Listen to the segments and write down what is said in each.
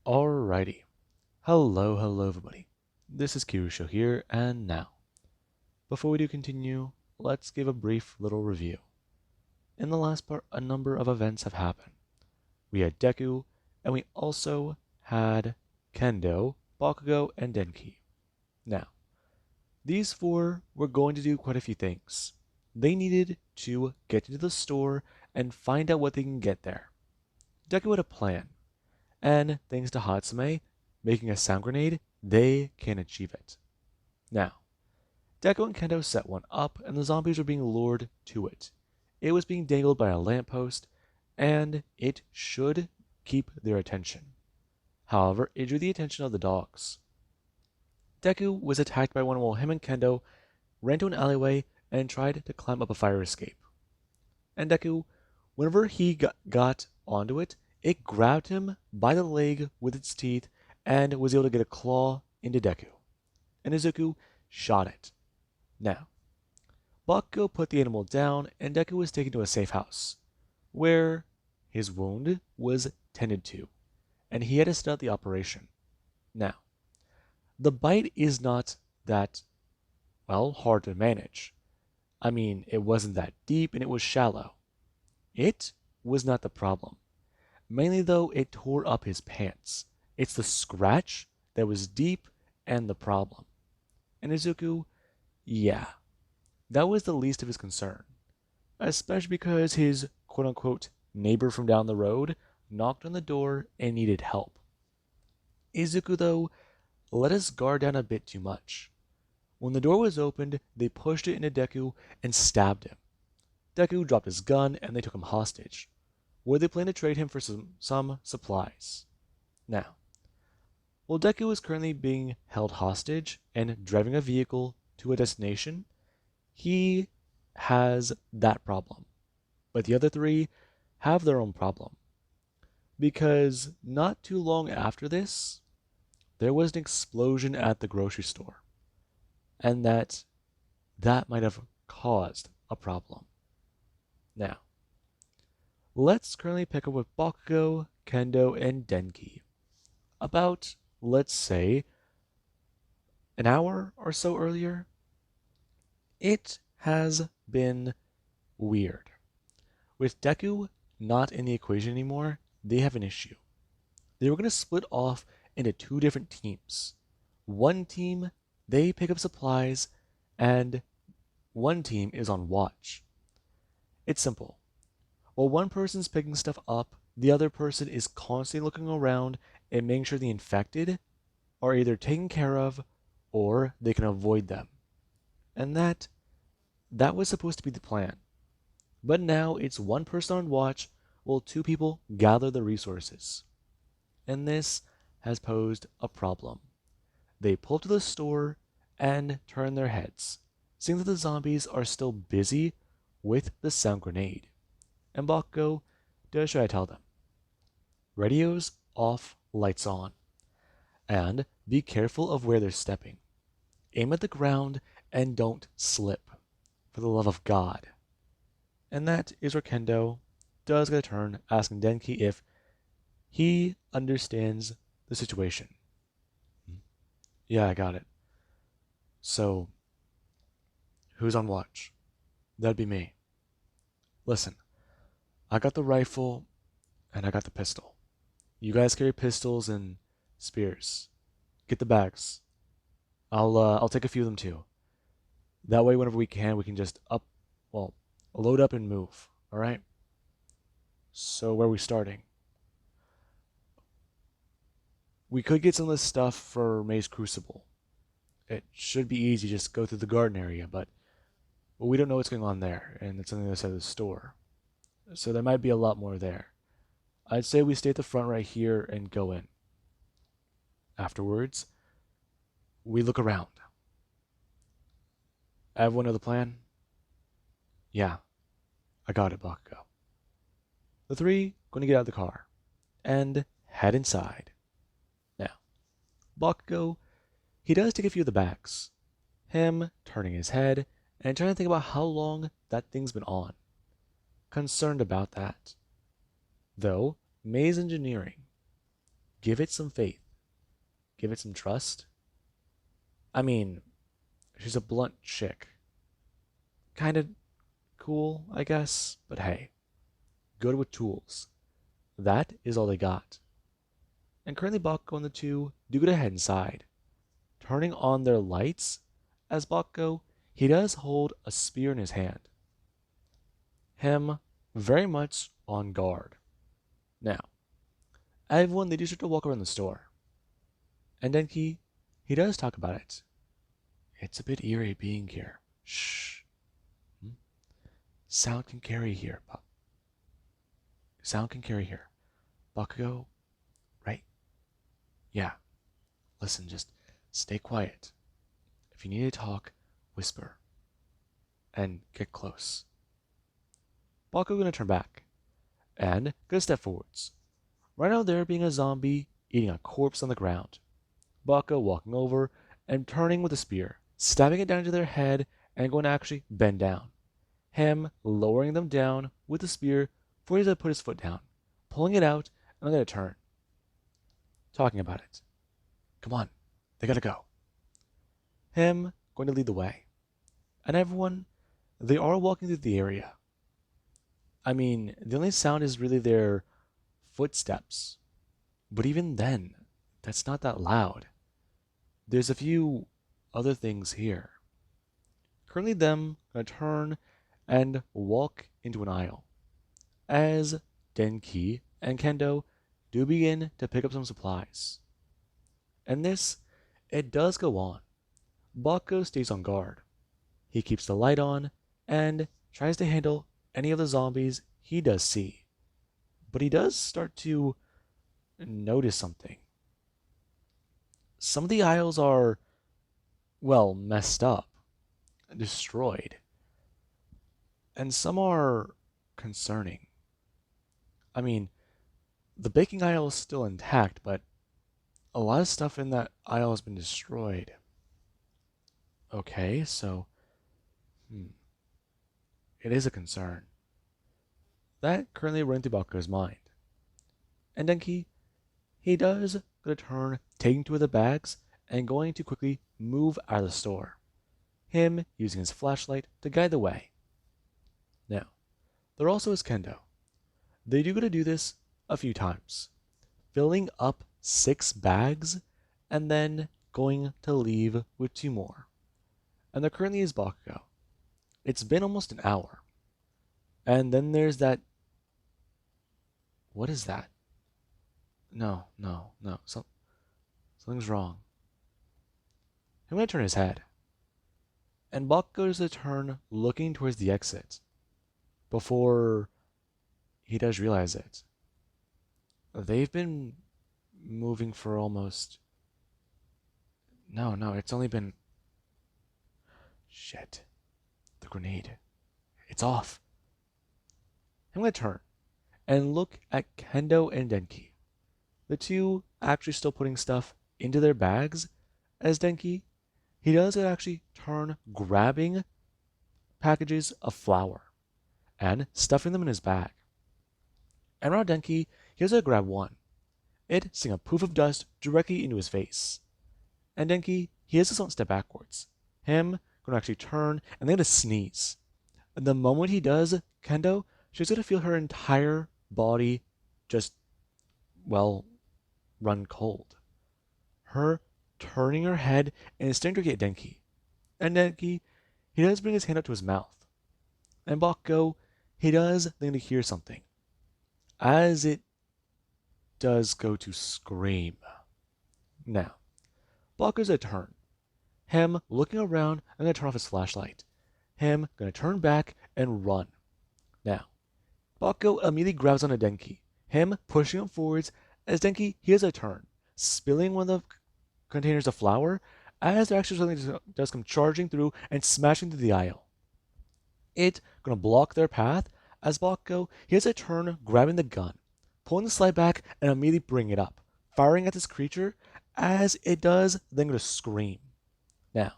Alrighty. Hello everybody. This is Kirusho here, and now, before we do continue, let's give a brief little review. In the last part, a number of events have happened. We had Deku, and we also had Kendo, Bakugo, and Denki. Now, these four were going to do quite a few things. They needed to get into the store and find out what they can get there. Deku had a plan, and thanks to Hatsume making a sound grenade, they can achieve it. Now, Deku and Kendo set one up, and the zombies were being lured to it. It was being dangled by a lamppost, and it should keep their attention. However, it drew the attention of the dogs. Deku was attacked by one while him and Kendo ran to an alleyway and tried to climb up a fire escape. And Deku, whenever he got onto it, it grabbed him by the leg with its teeth and was able to get a claw into Deku. And Izuku shot it. Now, Bakugo put the animal down and Deku was taken to a safe house, where his wound was tended to, and he had to start the operation. Now, the bite is not that, hard to manage. I mean, it wasn't that deep and it was shallow. It was not the problem. Mainly though, it tore up his pants. It's the scratch that was deep and the problem. And Izuku, yeah, that was the least of his concern. Especially because his quote-unquote neighbor from down the road knocked on the door and needed help. Izuku, though, let his guard down a bit too much. When the door was opened, they pushed it into Deku and stabbed him. Deku dropped his gun and they took him hostage, where they planned to trade him for some supplies. Now, while Deku is currently being held hostage and driving a vehicle to a destination, he has that problem. But the other three have their own problem. Because not too long after this, there was an explosion at the grocery store. And that might have caused a problem. Now, let's currently pick up with Bakugo, Kendo, and Denki. About, let's say, an hour or so earlier, it has been weird. With Deku not in the equation anymore, they have an issue. They were going to split off into two different teams. One team, they pick up supplies, and one team is on watch. It's simple. While one person's picking stuff up, the other person is constantly looking around and making sure the infected are either taken care of or they can avoid them. And that was supposed to be the plan. But now it's one person on watch while two people gather the resources. And this has posed a problem. They pull up to the store and turn their heads, seeing that the zombies are still busy with the sound grenade. And Bakugo does try to tell them, radios off, lights on, and be careful of where they're stepping. Aim at the ground and don't slip, for the love of God. And that is where Kendo does get a turn, asking Denki if he understands the situation. Yeah, I got it. So, who's on watch? That'd be me. Listen, I got the rifle and I got the pistol. You guys carry pistols and spears. Get the bags. I'll take a few of them too. That way, whenever we can just load up and move. All right. So where are we starting? We could get some of this stuff for May's Crucible. It should be easy, just go through the garden area, but we don't know what's going on there, and it's on the other side of the store. So there might be a lot more there. I'd say we stay at the front right here and go in. Afterwards, we look around. Everyone know the plan? Yeah, I got it, Bakugo. The three going to get out of the car and head inside. Now, Bakugo, he does take a few of the bags. Him turning his head and trying to think about how long that thing's been on. Concerned about that. Though, May's engineering. give it some faith, give it some trust. I mean, she's a blunt chick. Kinda cool, I guess, but hey, good with tools. That is all they got. And currently Bakugo and the two do go ahead inside, turning on their lights, as Bakugo, he does hold a spear in his hand. Him very much on guard. Now, everyone, they do start to walk around the store. And Denki, he does talk about it. It's a bit eerie being here. Shh. Sound can carry here. Sound can carry here. Bakugo, right? Yeah. Listen, just stay quiet. If you need to talk, whisper. And get close. Bakugo gonna turn back. And gonna step forwards. Right now there being a zombie eating a corpse on the ground. Bakugo walking over and turning with a spear, stabbing it down into their head and going to actually bend down. Him lowering them down with the spear before he does put his foot down, pulling it out, and I'm going to turn. Talking about it. Come on, they gotta go. Him going to lead the way. And everyone, they are walking through the area. I mean, the only sound is really their footsteps. But even then, that's not that loud. There's a few other things here. Currently them gonna turn and walk into an aisle. As Denki and Kendo do begin to pick up some supplies. And this, it does go on. Bakugo stays on guard. He keeps the light on and tries to handle any of the zombies he does see. But he does start to notice something. Some of the aisles are, well, messed up, destroyed. And some are concerning. I mean, the baking aisle is still intact, but a lot of stuff in that aisle has been destroyed. Okay, so, it is a concern. That currently running through Bakugo's mind. And Denki, he does go to turn, taking two of the bags, and going to quickly move out of the store. Him using his flashlight to guide the way. Now, there also is Kendo. They do go to do this a few times, filling up 6 bags, and then going to leave with 2 more. And there currently is Bakugo. It's been almost an hour. And then there's that... What is that? No. Something's wrong. I'm going to turn his head. And Bakugo does a turn looking towards the exit. Before he does realize it. They've been moving for almost... No, it's only been... Shit. The grenade. It's off. I'm going to turn and look at Kendo and Denki. The two actually still putting stuff into their bags, as Denki, he does actually turn grabbing packages of flour and stuffing them in his bag. And around Denki, he does grab one. It sending a poof of dust directly into his face. And Denki, he has to step backwards. Him going to actually turn and then to sneeze. And the moment he does, Kendo, she's going to feel her entire body just, well, run cold. Her turning her head and staring at Denki. And Denki, he does bring his hand up to his mouth. And Bakugo, he does then to hear something. As it does go to scream. Now, Bakugo's a turn. Him looking around and gonna turn off his flashlight. Him gonna turn back and run. Now, Bakugo immediately grabs onto Denki. Him pushing him forwards as Denki, he has a turn, spilling one of the containers of flour as there actually something does come charging through and smashing through the aisle. It gonna block their path as Bakugo, he has a turn grabbing the gun, pulling the slide back and immediately bringing it up, firing at this creature as it does then gonna scream. Now,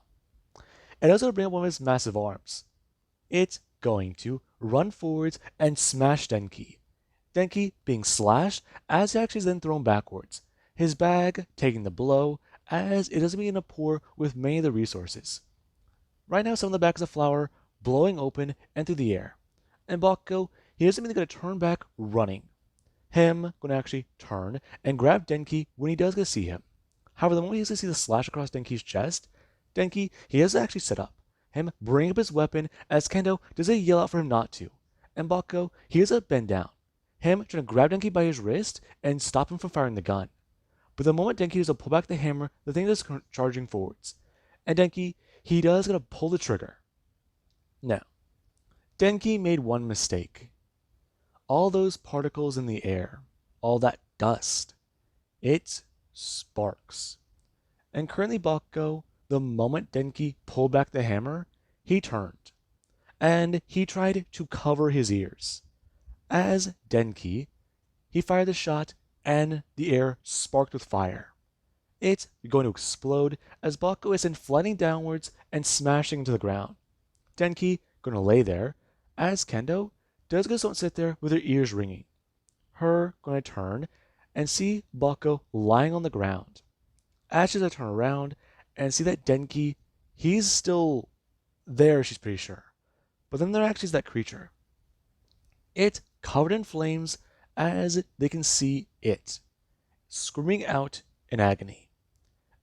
it does bring up one of his massive arms. It's going to run forwards and smash Denki. Denki being slashed as he actually is then thrown backwards. his bag taking the blow as it doesn't begin to pour with many of the resources. Right now, some of the bags of flour blowing open and through the air. And Bakugo, he isn't even going to turn back running. Him going to actually turn and grab Denki when he does get to see him. However, the moment he gets to see the slash across Denki's chest, Denki, he has to actually sit up. Him bring up his weapon as Kendo does a yell out for him not to. And Bakugo, he has to bend down. Him trying to grab Denki by his wrist and stop him from firing the gun. But the moment Denki does to pull back the hammer, the thing is charging forwards. And Denki, he does gonna pull the trigger. Now, Denki made one mistake. All those particles in the air, all that dust, it sparks. And currently Bakugo, the moment Denki pulled back the hammer, he turned. And he tried to cover his ears. As Denki, he fired the shot and the air sparked with fire. It's going to explode as Bakugo is sent flying downwards and smashing into the ground. Denki going to lay there as Kendo does just don't sit there with her ears ringing. Her going to turn and see Bakugo lying on the ground. As she's going to turn around and see that Denki, he's still there, she's pretty sure. But then there actually is that creature. It covered in flames as they can see it, screaming out in agony.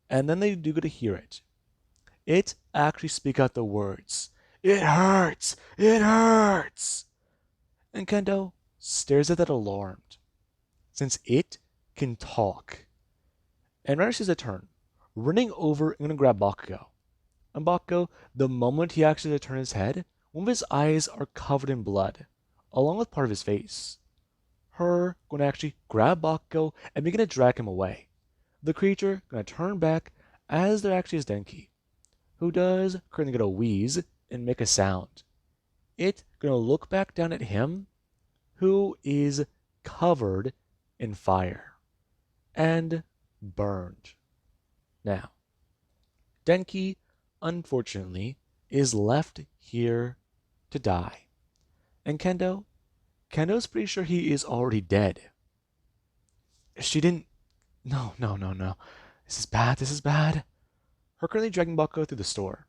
And then they do get to hear it. It actually speak out the words, "It hurts! It hurts!" And Kendo stares at that alarmed, since it can talk. And right as she's a turn, running over and gonna grab Bakugo. And Bakugo, the moment he actually turns his head, one of his eyes are covered in blood, along with part of his face. Her going to actually grab Bakugo and begin to drag him away. The creature going to turn back as there actually is Denki, who does currently get a wheeze and make a sound. It going to look back down at him, who is covered in fire and burned. Now, Denki, unfortunately, is left here to die. And Kendo's pretty sure he is already dead. She didn't. No. This is bad. Her currently dragging Bakugo through the store.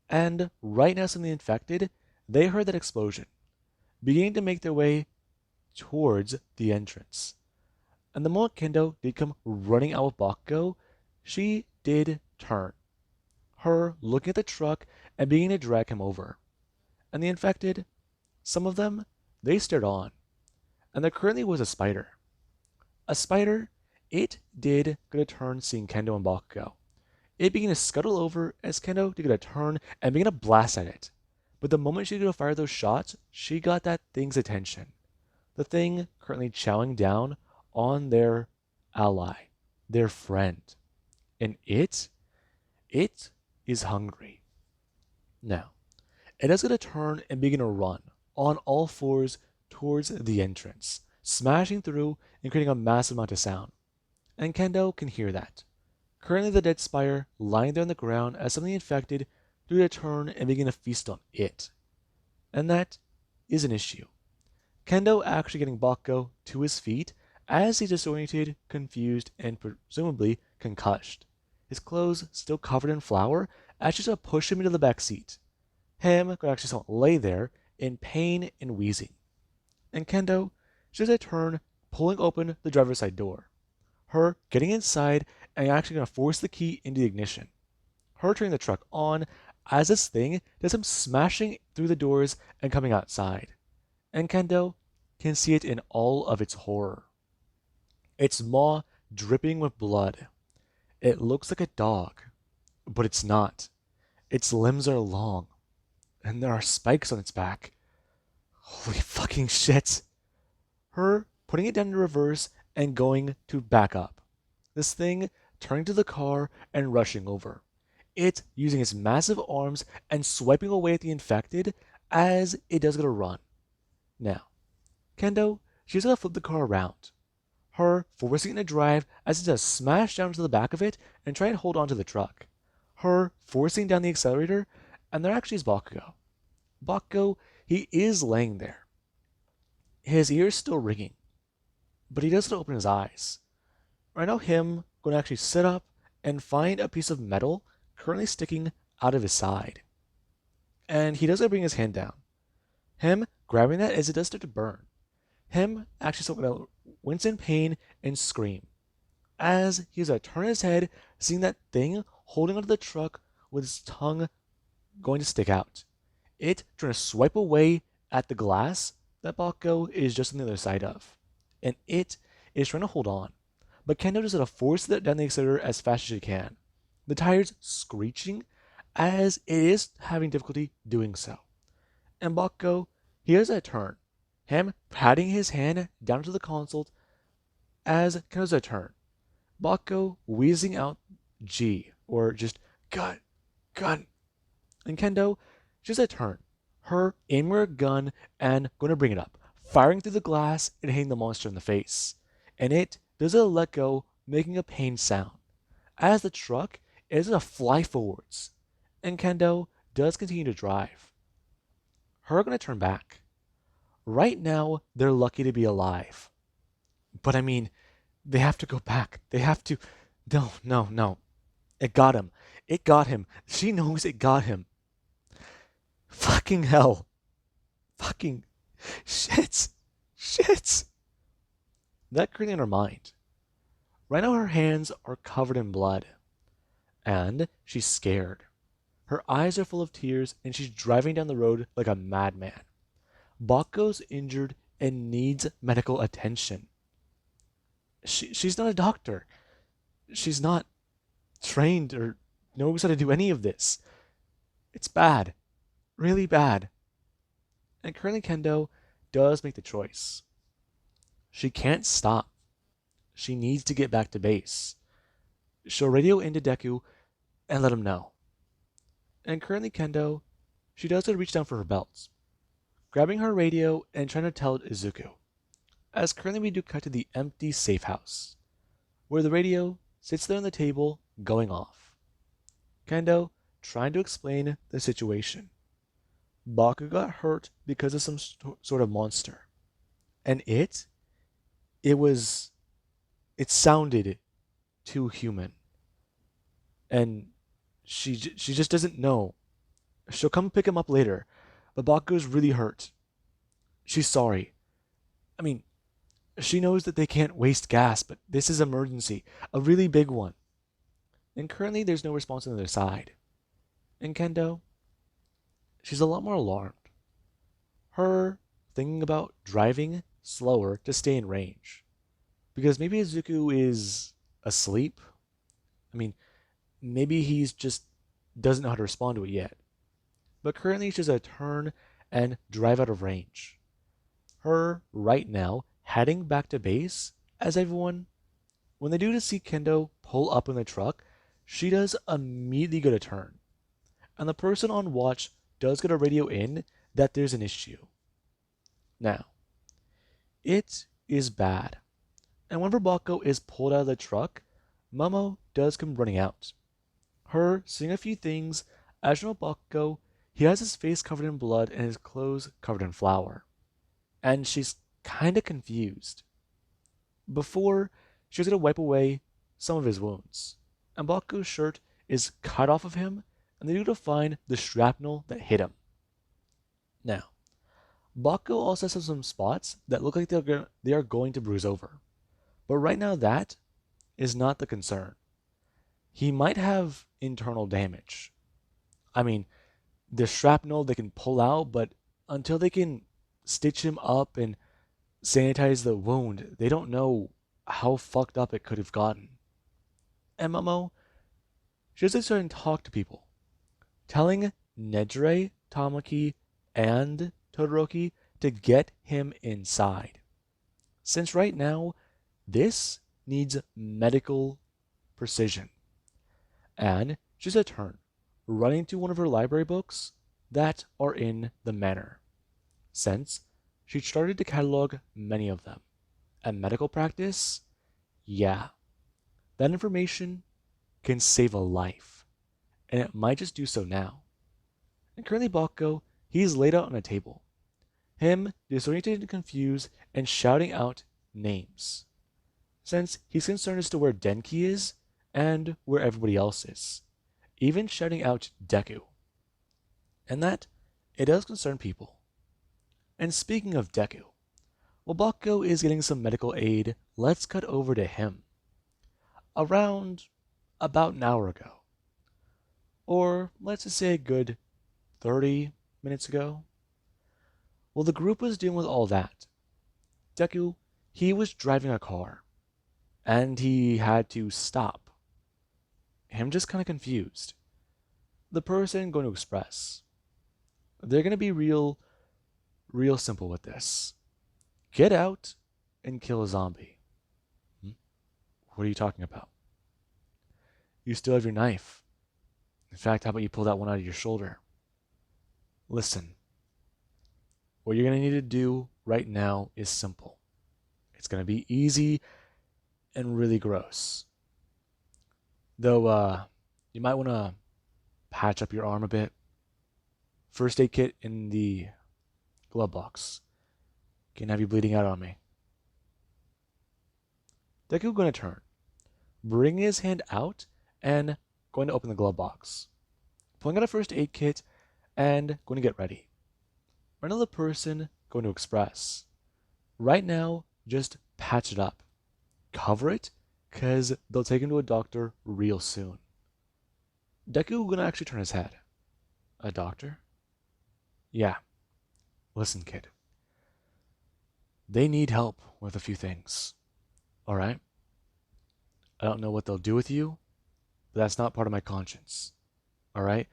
And right now, some of the infected, they heard that explosion, beginning to make their way towards the entrance. And the moment Kendo did come running out with Bakugo, she did turn. Her looking at the truck and beginning to drag him over. And the infected, some of them, they stared on. And there currently was a spider. A spider, it did get a turn seeing Kendo and Bakugo. It began to scuttle over as Kendo did get a turn and began to blast at it. But the moment she did fire those shots, she got that thing's attention. The thing currently chowing down on their ally, their friend. And it is hungry. Now, it is going to turn and begin to run on all fours towards the entrance, smashing through and creating a massive amount of sound. And Kendo can hear that. Currently the dead spire lying there on the ground as some of the infected do a turn and begin to feast on it. And that is an issue. Kendo actually getting Bakugo to his feet as he's disoriented, confused, and presumably concussed. His clothes still covered in flour as she's going to push him into the back seat. Him could actually lay there in pain and wheezing. And Kendo, she does a turn, pulling open the driver's side door. Her getting inside and actually going to force the key into the ignition. Her turning the truck on as this thing does him smashing through the doors and coming outside. And Kendo can see it in all of its horror. Its maw dripping with blood. It looks like a dog, but it's not. Its limbs are long, and there are spikes on its back. Holy fucking shit. Her putting it down in reverse and going to back up. This thing turning to the car and rushing over. It using its massive arms and swiping away at the infected as it does get a run. Now, Kendo, she's gonna flip the car around. Her forcing it to drive as it does smash down to the back of it and try and hold on to the truck. Her forcing down the accelerator, and there actually is Bakugo. Bakugo, he is laying there. His ears still ringing, but he doesn't open his eyes. Right now, him going to actually sit up and find a piece of metal currently sticking out of his side. And he doesn't bring his hand down. Him grabbing that as it does start to burn. Him actually still going to wince in pain and scream. As he's going to turn his head, seeing that thing holding onto the truck with its tongue going to stick out. It trying to swipe away at the glass that Bako is just on the other side of. And it is trying to hold on. But Kendo just going to force it down the accelerator as fast as she can. The tires screeching as it is having difficulty doing so. And Bako, he has a turn. Him patting his hand down to the console as Kendo's a turn. Bako wheezing out G, or just gun, gun. And Kendo, just a turn. Her aiming her gun and going to bring it up, firing through the glass and hitting the monster in the face. And it does a let go, making a pain sound. As the truck is going to fly forwards. And Kendo does continue to drive. Her going to turn back. Right now, they're lucky to be alive. But I mean, they have to go back. They have to. No, no, no. It got him. It got him. She knows it got him. Fucking hell. Fucking shits. Shits. That currently in her mind. Right now her hands are covered in blood. And she's scared. Her eyes are full of tears and she's driving down the road like a madman. Bako's injured and needs medical attention. She's not a doctor. She's not trained or knows how to do any of this. It's bad. Really bad. And currently Kendo does make the choice. She can't stop. She needs to get back to base. She'll radio into Deku and let him know. And currently Kendo, she does reach down for her belts, grabbing her radio and trying to tell Izuku. As currently we do cut to the empty safe house, where the radio sits there on the table going off. Kendo trying to explain the situation. Baku got hurt because of some sort of monster. And it sounded too human. And she just doesn't know. She'll come pick him up later, but Baku's really hurt. She's sorry. I mean, she knows that they can't waste gas, but this is emergency, a really big one. And currently there's no response on the other side. And Kendo, she's a lot more alarmed. Her thinking about driving slower to stay in range. Because maybe Izuku is asleep. I mean, maybe he's just doesn't know how to respond to it yet. But currently she's a turn and drive out of range. Her right now heading back to base, as everyone, when they do to see Kendo pull up in the truck, she does immediately get a turn. And the person on watch does get a radio in that there's an issue. Now, it is bad. And whenever Bako is pulled out of the truck, Momo does come running out. Her seeing a few things, as you know Bako, he has his face covered in blood and his clothes covered in flour. And she's kinda confused. Before, she was gonna wipe away some of his wounds. And Baku's shirt is cut off of him, and they do to find the shrapnel that hit him. Now, Baku also has some spots that look like they are going to bruise over. But right now that is not the concern. He might have internal damage. I mean, the shrapnel they can pull out, but until they can stitch him up and sanitize the wound, they don't know how fucked up it could have gotten. And Momo, she's just starting to talk to people, telling Nejire, Tamaki, and Todoroki to get him inside. Since right now, this needs medical precision. And she's a turn, running to one of her library books that are in the manor, since she started to catalog many of them. And medical practice, yeah, that information can save a life, and it might just do so now. And currently Bako, he's laid out on a table, him disoriented and confused and shouting out names. since he's concerned as to where Denki is and where everybody else is, even shouting out Deku. And that, it does concern people. And speaking of Deku, while Bakugo is getting some medical aid, let's cut over to him. Around about an hour ago, or let's just say a good 30 minutes ago. While the group was dealing with all that, Deku, he was driving a car, and he had to stop. Him just kind of confused. The person going to express. They're going to be real simple with this. Get out and kill a zombie. What are you talking about? You still have your knife. In fact, how about you pull that one out of your shoulder? Listen, what you're going to need to do right now is simple. It's going to be easy and really gross. Though, you might want to patch up your arm a bit. First aid kit in the glove box. Can't have you bleeding out on me. Deku going to turn, bringing his hand out and going to open the glove box. Pulling out a first aid kit and going to get ready. Another person going to express. Right now, just patch it up. Cover it, because they'll take him to a doctor real soon. Deku gonna actually turn his head. A doctor? Yeah. Listen, kid. They need help with a few things. Alright? I don't know what they'll do with you, but that's not part of my conscience. Alright?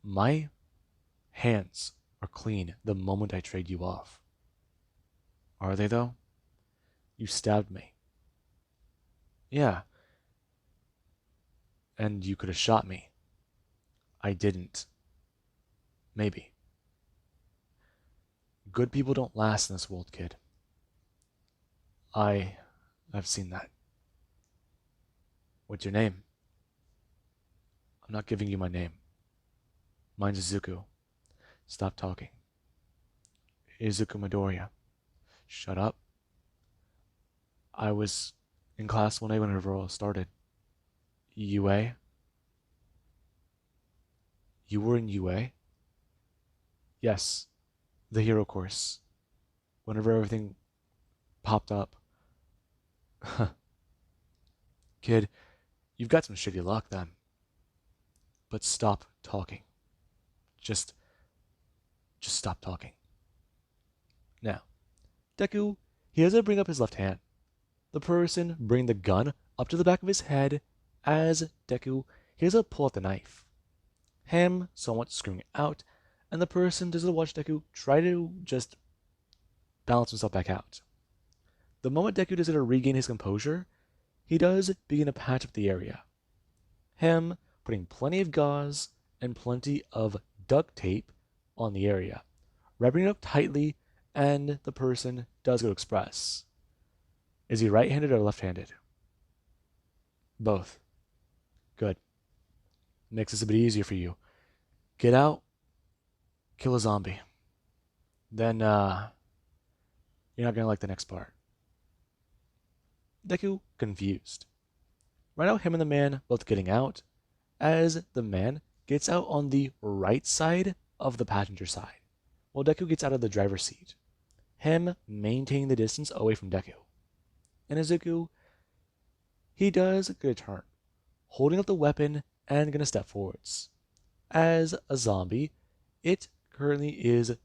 My hands are clean the moment I trade you off. Are they, though? You stabbed me. Yeah. And you could have shot me. I didn't. Maybe. Good people don't last in this world, kid. I've seen that. What's your name? I'm not giving you my name. Mine's Izuku. Stop talking. Izuku Midoriya. Shut up. I was in class one day whenever it all started. UA? You were in UA? Yes. The hero course. Whenever everything popped up. Kid, you've got some shitty luck then. But stop talking. Just stop talking. Now, Deku, he has to bring up his left hand. The person bring the gun up to the back of his head as Deku, he has to pull out the knife. Him somewhat screaming out, and the person does watch Deku try to just balance himself back out. The moment Deku does it to regain his composure, he does begin to patch up the area. Him putting plenty of gauze and plenty of duct tape on the area, wrapping it up tightly, and the person does go to express. Is he right-handed or left-handed? Both. Good. Makes this a bit easier for you. Get out, kill a zombie. Then, you're not gonna like the next part. Deku, confused. Right now, him and the man both getting out, as the man gets out on the right side of the passenger side, while Deku gets out of the driver's seat. Him maintaining the distance away from Deku. And Izuku, he does get a turn, holding up the weapon and gonna step forwards. As a zombie, it currently is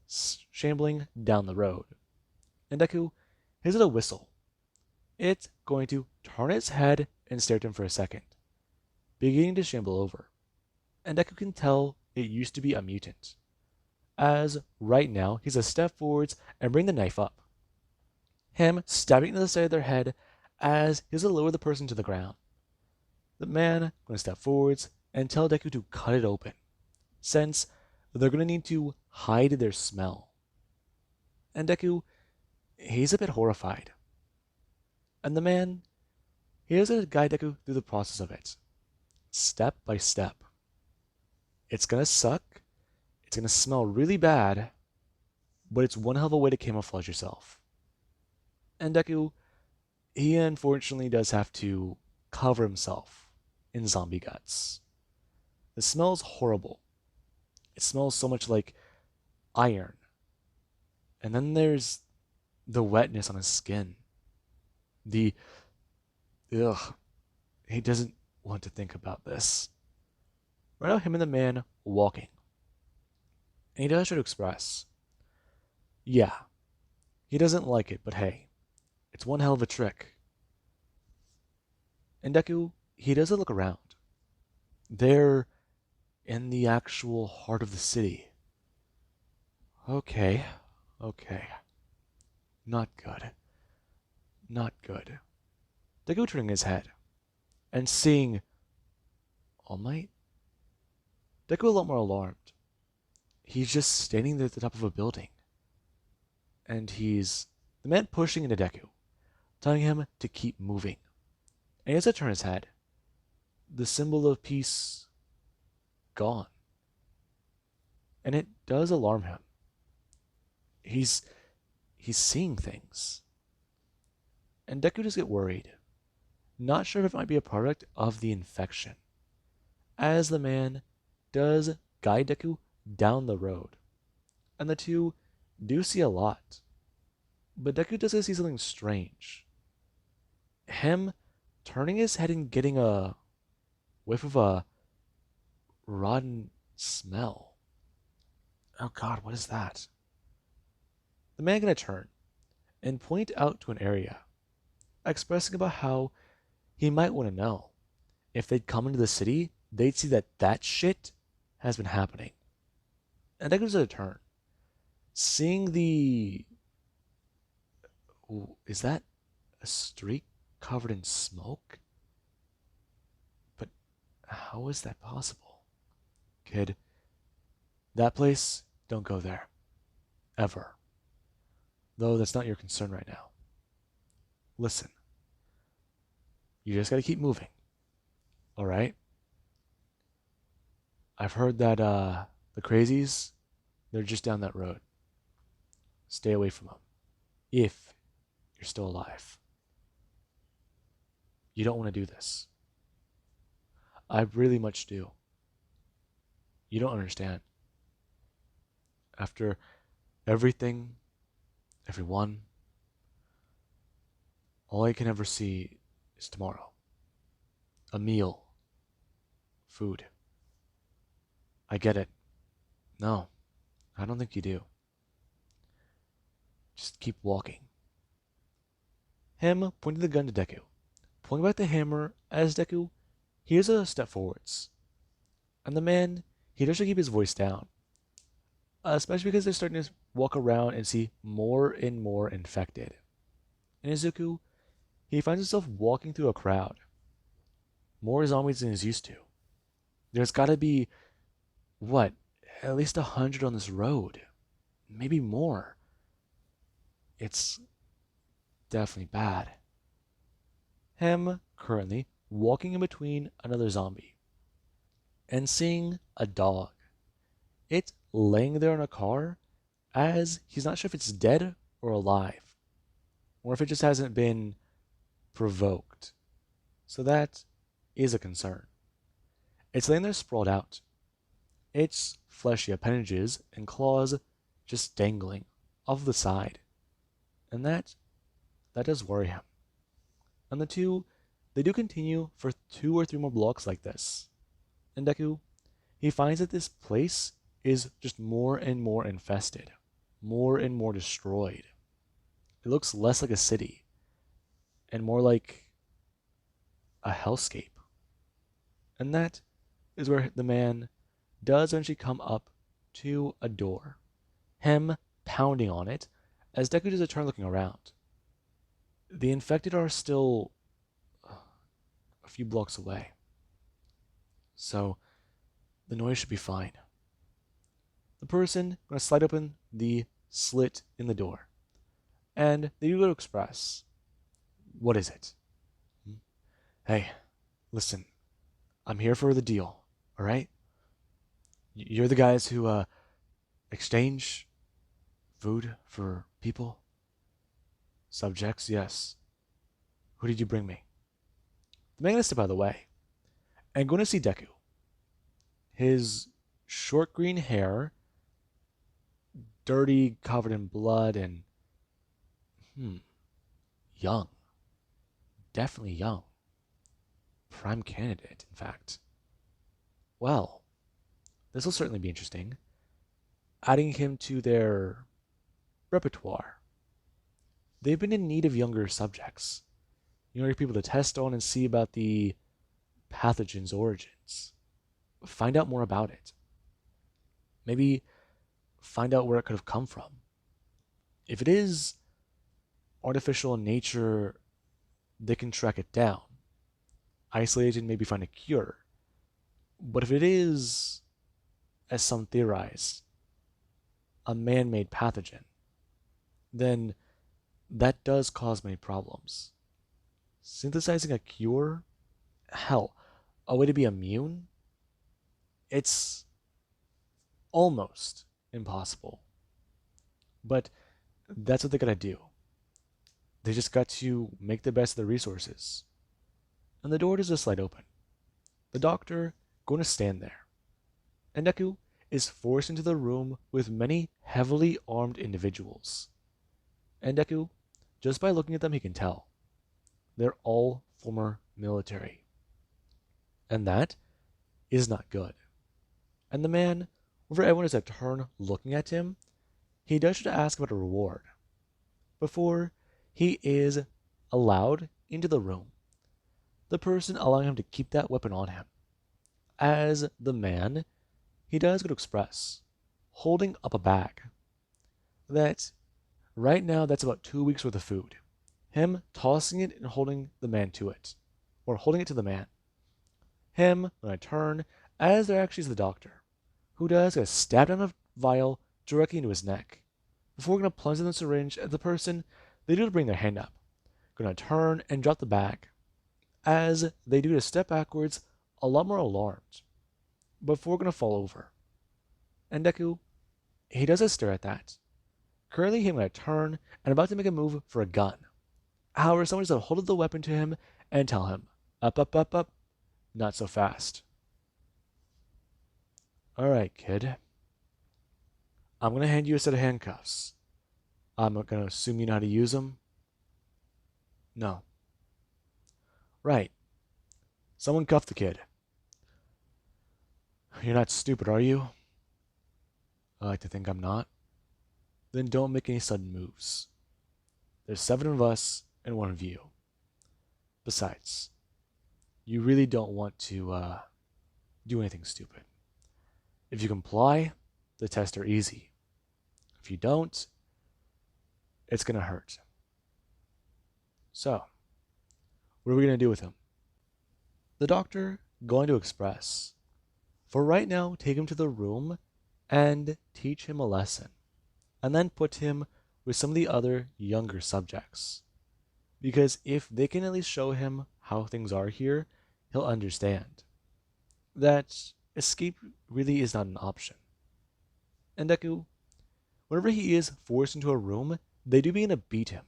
shambling down the road. And Deku, he's at a whistle. It's going to turn its head and stare at him for a second, beginning to shamble over. And Deku can tell it used to be a mutant, as right now he's a step forwards and bring the knife up. Him stabbing into the side of their head as he's to lower the person to the ground. The man going to step forwards and tell Deku to cut it open, since they're going to need to hide their smell. And Deku, he's a bit horrified. And the man, he has to guide Deku through the process of it, step by step. It's going to suck, it's going to smell really bad, but it's one hell of a way to camouflage yourself. And Deku, he unfortunately does have to cover himself in zombie guts. The smell is horrible. It smells so much like iron. And then there's the wetness on his skin. The ugh. He doesn't want to think about this. Right now, him and the man walking. And he does try to express, yeah, he doesn't like it, but hey, it's one hell of a trick. And Deku, he doesn't look around. They're in the actual heart of the city. Okay, okay. Not good. Not good. Deku turning his head and seeing All Might. Deku a lot more alarmed. He's just standing there at the top of a building. And he's the man pushing into Deku, telling him to keep moving. And he has to turn his head. The symbol of peace gone. And it does alarm him. He's seeing things. And Deku does get worried, not sure if it might be a product of the infection, as the man does guide Deku down the road. And the two do see a lot. But Deku does see something strange. Him turning his head and getting a whiff of a rotten smell. Oh god, what is that? The man gonna turn and point out to an area, expressing about how he might want to know. If they'd come into the city, they'd see that that shit has been happening. And Deku's at a turn. Seeing the... Ooh, is that a street covered in smoke? But how is that possible? Kid, that place, don't go there. Ever. Though that's not your concern right now. Listen. You just gotta keep moving. Alright? I've heard that the crazies, they're just down that road. Stay away from them. If you're still alive. You don't want to do this. I really much do. You don't understand. After everything, everyone, all I can ever see is tomorrow. A meal. Food. I get it. No, I don't think you do. Just keep walking. Him pointing the gun to Deku, pulling back the hammer as Deku hears a step forwards. And the man, he does keep his voice down. Especially because they're starting to walk around and see more and more infected. And Izuku, he finds himself walking through a crowd. More zombies than he's used to. There's gotta be, what, at least 100 on this road. Maybe more. It's definitely bad. Him, currently, walking in between another zombie. And seeing a dog. It laying there in a car as he's not sure if it's dead or alive. Or if it just hasn't been provoked. So that is a concern. It's laying there sprawled out. Its fleshy appendages and claws just dangling off the side. And that does worry him. And the two, they do continue for 2 or 3 more blocks like this. And Deku, he finds that this place is just more and more infested, more and more destroyed. It looks less like a city and more like a hellscape. And that is where the man does eventually come up to a door, him pounding on it as Deku does a turn looking around. The infected are still a few blocks away, so the noise should be fine. The person going to slide open the slit in the door, and they do go to express. What is it? Hey, listen, I'm here for the deal, alright? You're the guys who exchange food for people? Subjects, yes. Who did you bring me? The man gonna step out of the way and going to see Deku. His short green hair, dirty, covered in blood, and hmm, young. Definitely young. Prime candidate, in fact. Well, this will certainly be interesting. Adding him to their repertoire. They've been in need of younger subjects. Younger people to test on and see about the pathogen's origins. Find out more about it. Maybe find out where it could have come from. If it is artificial in nature, they can track it down, isolate it, and maybe find a cure. But if it is, as some theorize, a man made pathogen, then that does cause many problems. Synthesizing a cure? Hell, a way to be immune? It's almost impossible. But that's what they gotta do. They just got to make the best of the resources. And the door does just slide open. The doctor going to stand there. And Deku is forced into the room with many heavily armed individuals. And Deku, just by looking at them, he can tell. They're all former military. And that is not good. And the man, whenever everyone is at turn looking at him, he does try to ask about a reward before he is allowed into the room. The person allowing him to keep that weapon on him. As the man, he does go to express, holding up a bag. That, right now, that's about 2 weeks worth of food. Him tossing it and holding the man to it. Or holding it to the man. Him, when I turn, as there actually is the doctor, who does get stabbed on a vial directly into his neck. Before going to plunge in the syringe at the person, they do to bring their hand up. Going to turn and drop the bag. As they do to step backwards, a lot more alarmed. Before going to fall over. And Deku, he does a stare at that. Currently him going to turn and about to make a move for a gun. However, someone just hold the weapon to him and tell him, up, up, up, up, not so fast. Alright, kid. I'm going to hand you a set of handcuffs. I'm going to assume you know how to use them. No. Right. Someone cuff the kid. You're not stupid, are you? I like to think I'm not. Then don't make any sudden moves. There's 7 of us and 1 of you. Besides, you really don't want to do anything stupid. If you comply, the tests are easy. If you don't, it's going to hurt. So, what are we going to do with him? The doctor going to express. For right now, take him to the room and teach him a lesson. And then put him with some of the other younger subjects. Because if they can at least show him how things are here, he'll understand that escape really is not an option. And Deku, whenever he is forced into a room, they do begin to beat him,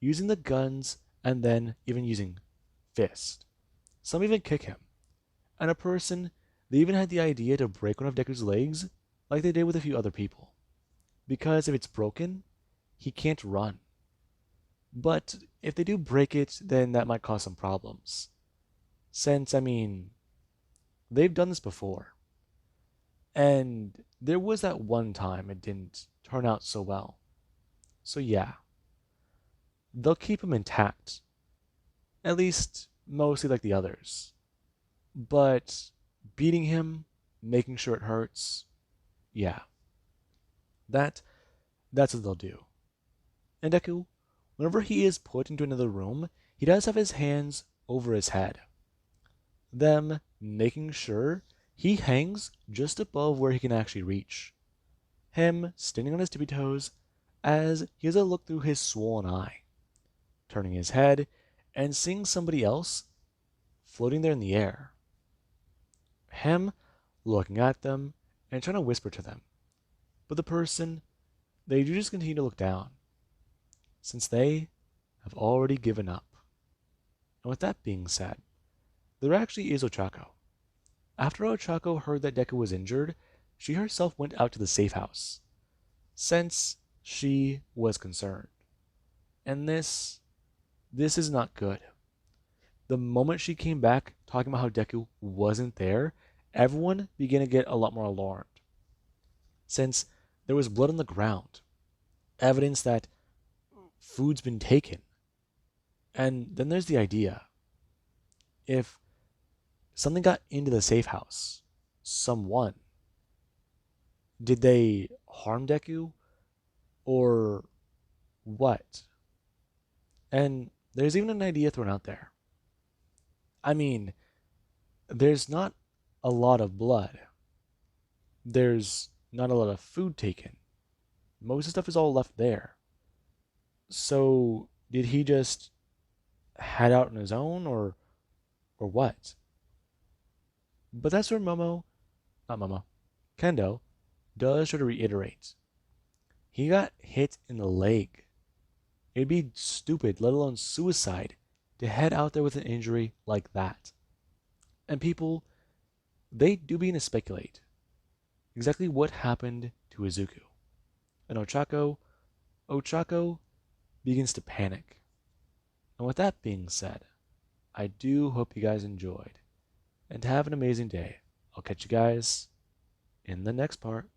using the guns and then even using fist. Some even kick him. And a person, they even had the idea to break one of Deku's legs, like they did with a few other people. Because if it's broken, he can't run. But if they do break it, then that might cause some problems. Since, they've done this before. And there was that one time it didn't turn out so well. So yeah, they'll keep him intact. At least, mostly like the others. But beating him, making sure it hurts, yeah. That's what they'll do. And Deku, whenever he is put into another room, he does have his hands over his head. Them making sure he hangs just above where he can actually reach. Him standing on his tippy toes as he has a look through his swollen eye, turning his head and seeing somebody else floating there in the air. Him looking at them and trying to whisper to them. But the person, they do just continue to look down, since they have already given up. And with that being said, there actually is Ochako. After Ochako heard that Deku was injured, she herself went out to the safe house, since she was concerned. And this is not good. The moment she came back talking about how Deku wasn't there, everyone began to get a lot more alarmed, since there was blood on the ground, evidence that food's been taken. And then there's the idea, if something got into the safe house, someone, did they harm Deku or what? And there's even an idea thrown out there. I mean, there's not a lot of blood. There's not a lot of food taken. Most of the stuff is all left there. So did he just head out on his own or what? But that's where not Momo, Kendo does try to reiterate. He got hit in the leg. It'd be stupid, let alone suicide, to head out there with an injury like that. And people, they do begin to speculate exactly what happened to Izuku. And Ochako begins to panic. And with that being said, I do hope you guys enjoyed. And have an amazing day. I'll catch you guys in the next part.